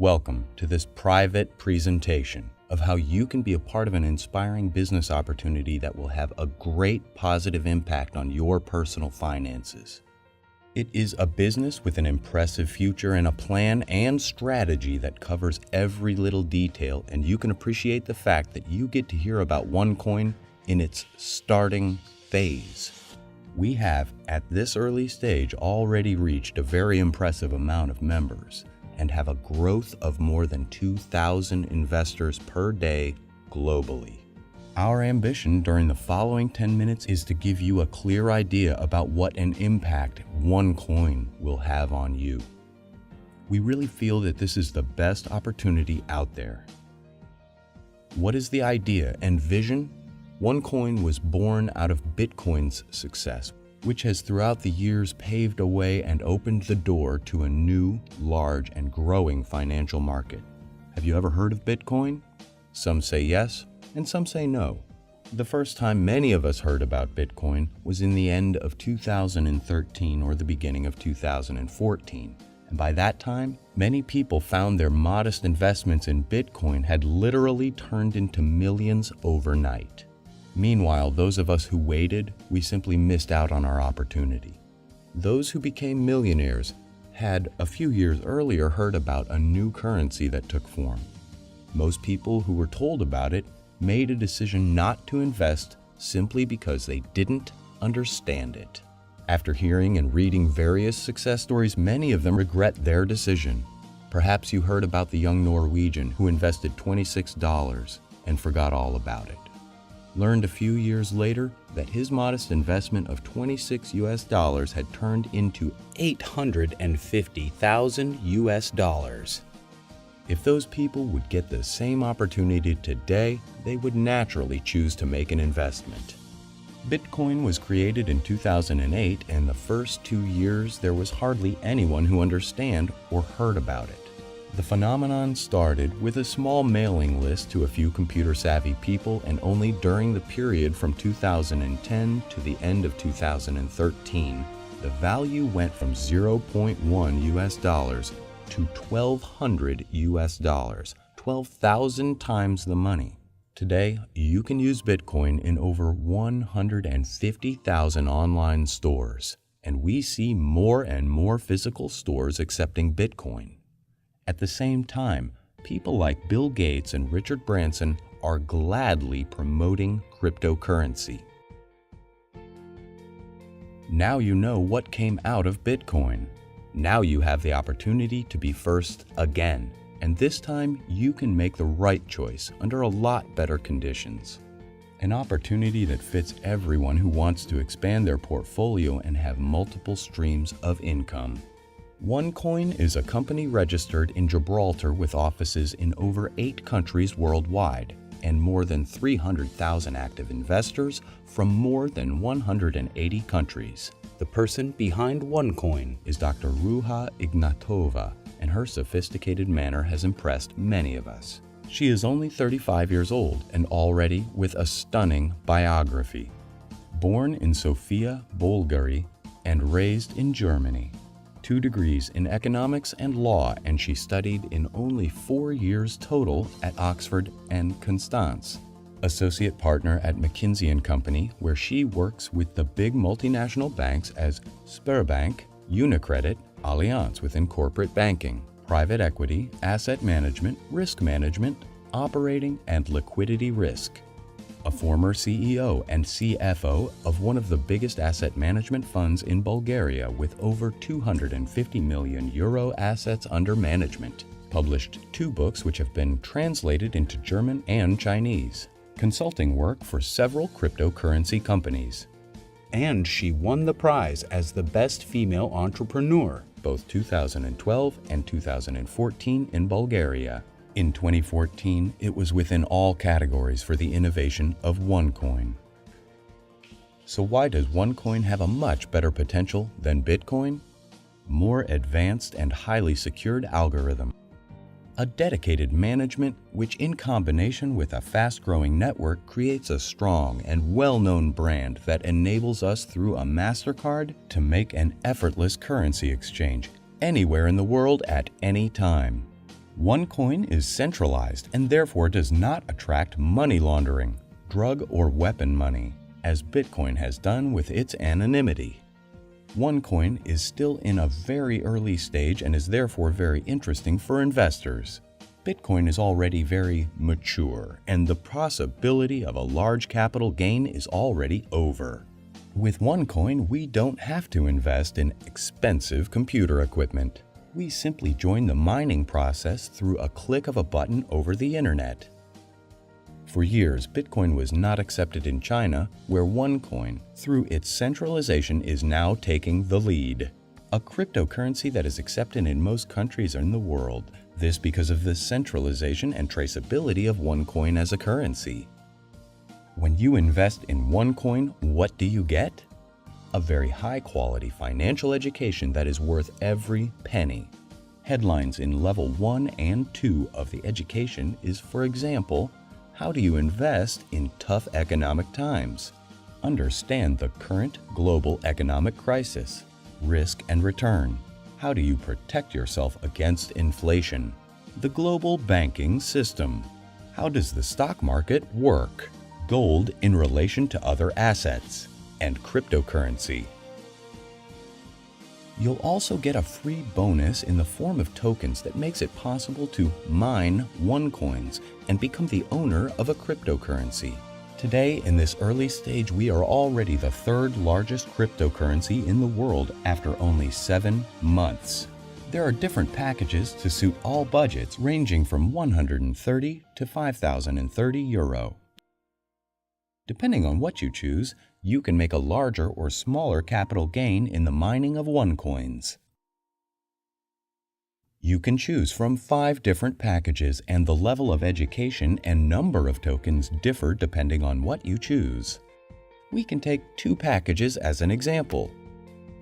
Welcome to this private presentation of how you can be a part of an inspiring business opportunity that will have a great positive impact on your personal finances. It is a business with an impressive future and a plan and strategy that covers every little detail, and you can appreciate the fact that you get to hear about OneCoin in its starting phase. We have, at this early stage, already reached a very impressive amount of members and have a growth of more than 2,000 investors per day globally. Our ambition during the following 10 minutes is to give you a clear idea about what an impact OneCoin will have on you. We really feel that this is the best opportunity out there. What is the idea and vision? OneCoin was born out of Bitcoin's success, which has throughout the years paved a way and opened the door to a new, large, and growing financial market. Have you ever heard of Bitcoin? Some say yes, and some say no. The first time many of us heard about Bitcoin was in the end of 2013 or the beginning of 2014. And by that time, many people found their modest investments in Bitcoin had literally turned into millions overnight. Meanwhile, those of us who waited, we simply missed out on our opportunity. Those who became millionaires had, a few years earlier, heard about a new currency that took form. Most people who were told about it made a decision not to invest simply because they didn't understand it. After hearing and reading various success stories, many of them regret their decision. Perhaps you heard about the young Norwegian who invested $26 and forgot all about it. Learned a few years later that his modest investment of $26 had turned into $850,000. If those people would get the same opportunity today, they would naturally choose to make an investment. Bitcoin was created in 2008, and the first 2 years there was hardly anyone who understood or heard about it. The phenomenon started with a small mailing list to a few computer-savvy people, and only during the period from 2010 to the end of 2013, the value went from $0.1 to $1,200, 12,000 times the money. Today, you can use Bitcoin in over 150,000 online stores, and we see more and more physical stores accepting Bitcoin. At the same time, people like Bill Gates and Richard Branson are gladly promoting cryptocurrency. Now you know what came out of Bitcoin. Now you have the opportunity to be first again, and this time you can make the right choice under a lot better conditions. An opportunity that fits everyone who wants to expand their portfolio and have multiple streams of income. OneCoin is a company registered in Gibraltar with offices in over 8 countries worldwide and more than 300,000 active investors from more than 180 countries. The person behind OneCoin is Dr. Ruha Ignatova, and her sophisticated manner has impressed many of us. She is only 35 years old and already with a stunning biography. Born in Sofia, Bulgaria, and raised in Germany. 2 degrees in economics and law, and she studied in only 4 years total at Oxford and Constance. Associate partner at McKinsey & Company, where she works with the big multinational banks as Sberbank, Unicredit, Allianz within corporate banking, private equity, asset management, risk management, operating and liquidity risk. A former CEO and CFO of one of the biggest asset management funds in Bulgaria with over 250 million euro assets under management. Published 2 books which have been translated into German and Chinese. Consulting work for several cryptocurrency companies. And she won the prize as the best female entrepreneur, both 2012 and 2014 in Bulgaria. In 2014, it was within all categories for the innovation of OneCoin. So why does OneCoin have a much better potential than Bitcoin? More advanced and highly secured algorithm. A dedicated management which, in combination with a fast-growing network, creates a strong and well-known brand that enables us through a MasterCard to make an effortless currency exchange anywhere in the world at any time. OneCoin is centralized and therefore does not attract money laundering, drug or weapon money, as Bitcoin has done with its anonymity. OneCoin is still in a very early stage and is therefore very interesting for investors. Bitcoin is already very mature, and the possibility of a large capital gain is already over. With OneCoin, we don't have to invest in expensive computer equipment. We simply join the mining process through a click of a button over the internet. For years, Bitcoin was not accepted in China, where OneCoin, through its centralization, is now taking the lead. A cryptocurrency that is accepted in most countries in the world. This because of the centralization and traceability of OneCoin as a currency. When you invest in OneCoin, what do you get? A very high-quality financial education that is worth every penny. Headlines in Level 1 and 2 of the education is, for example, how do you invest in tough economic times? Understand the current global economic crisis. Risk and return. How do you protect yourself against inflation? The global banking system. How does the stock market work? Gold in relation to other assets. And cryptocurrency. You'll also get a free bonus in the form of tokens that makes it possible to mine OneCoins and become the owner of a cryptocurrency. Today, in this early stage, we are already the third largest cryptocurrency in the world after only 7 months. There are different packages to suit all budgets, ranging from 130 to 5,030 euro. Depending on what you choose, you can make a larger or smaller capital gain in the mining of OneCoins. You can choose from 5 different packages, and the level of education and number of tokens differ depending on what you choose. We can take 2 packages as an example: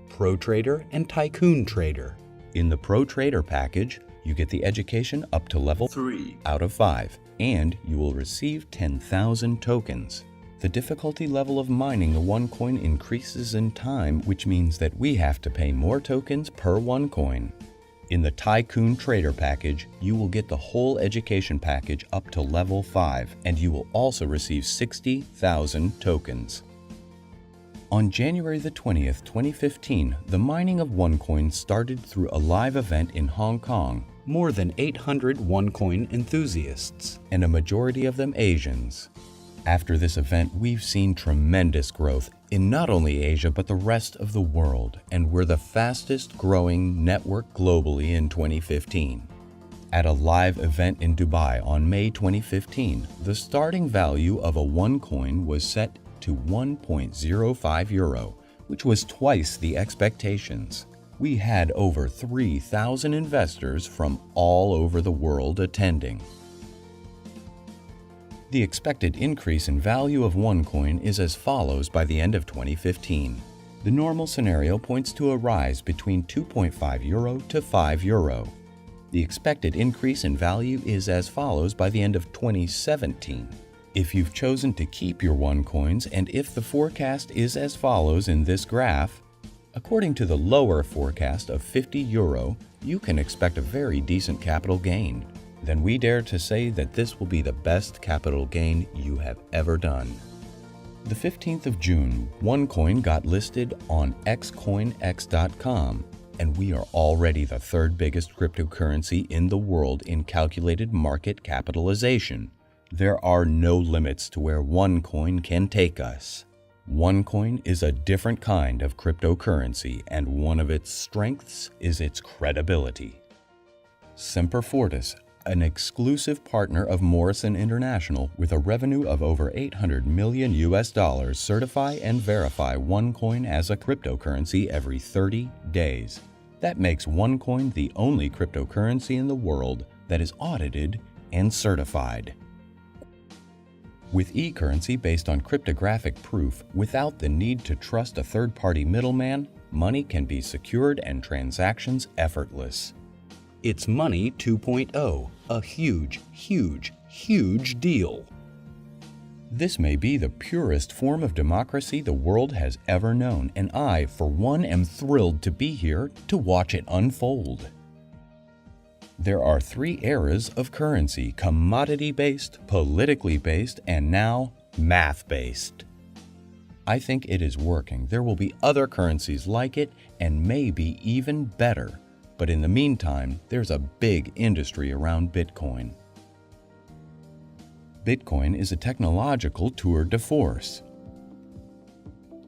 Pro Trader and Tycoon Trader. In the Pro Trader package, you get the education up to level 3 out of 5, and you will receive 10,000 tokens. The difficulty level of mining the OneCoin increases in time, which means that we have to pay more tokens per OneCoin. In the Tycoon Trader package, you will get the whole education package up to level 5, and you will also receive 60,000 tokens. On January the 20th, 2015, the mining of OneCoin started through a live event in Hong Kong. More than 800 OneCoin enthusiasts, and a majority of them Asians. After this event, we've seen tremendous growth in not only Asia but the rest of the world, and we're the fastest growing network globally in 2015. At a live event in Dubai on May 2015, the starting value of a OneCoin was set to 1.05 euro, which was twice the expectations. We had over 3,000 investors from all over the world attending. The expected increase in value of OneCoin is as follows by the end of 2015. The normal scenario points to a rise between 2.5 euro to 5 euro. The expected increase in value is as follows by the end of 2017. If you've chosen to keep your OneCoins, and if the forecast is as follows in this graph, according to the lower forecast of 50 euro, you can expect a very decent capital gain. Then we dare to say that this will be the best capital gain you have ever done. The 15th of June, OneCoin got listed on xcoinx.com, and we are already the 3rd biggest cryptocurrency in the world in calculated market capitalization. There are no limits to where OneCoin can take us. OneCoin is a different kind of cryptocurrency, and one of its strengths is its credibility. Semper Fortis, an exclusive partner of Morrison International with a revenue of over $800 million, certify and verify OneCoin as a cryptocurrency every 30 days. That makes OneCoin the only cryptocurrency in the world that is audited and certified. With e-currency based on cryptographic proof without the need to trust a third-party middleman, money can be secured and transactions effortless. It's Money 2.0, a huge, huge, huge deal. This may be the purest form of democracy the world has ever known, and I, for one, am thrilled to be here to watch it unfold. There are 3 eras of currency: commodity-based, politically-based, and now math-based. I think it is working. There will be other currencies like it and maybe even better. But in the meantime, there's a big industry around Bitcoin. Bitcoin is a technological tour de force.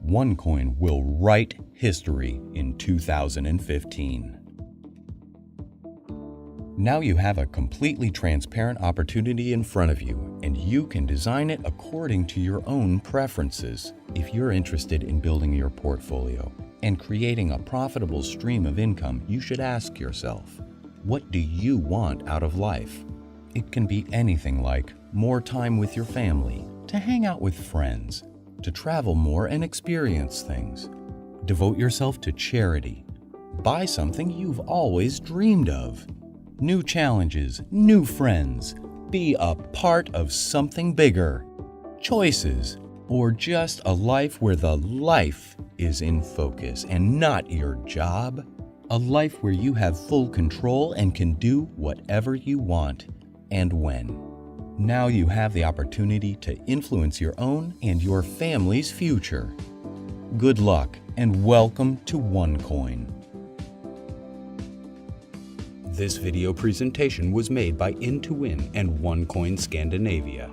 OneCoin will write history in 2015. Now you have a completely transparent opportunity in front of you, and you can design it according to your own preferences. If you're interested in building your portfolio and creating a profitable stream of income, you should ask yourself, what do you want out of life? It can be anything like more time with your family, to hang out with friends, to travel more and experience things. Devote yourself to charity. Buy something you've always dreamed of. New challenges, new friends. Be a part of something bigger. Choices, or just a life where the life is in focus and not your job. A life where you have full control and can do whatever you want and when. Now you have the opportunity to influence your own and your family's future. Good luck and welcome to OneCoin. This video presentation was made by In2Win and OneCoin Scandinavia.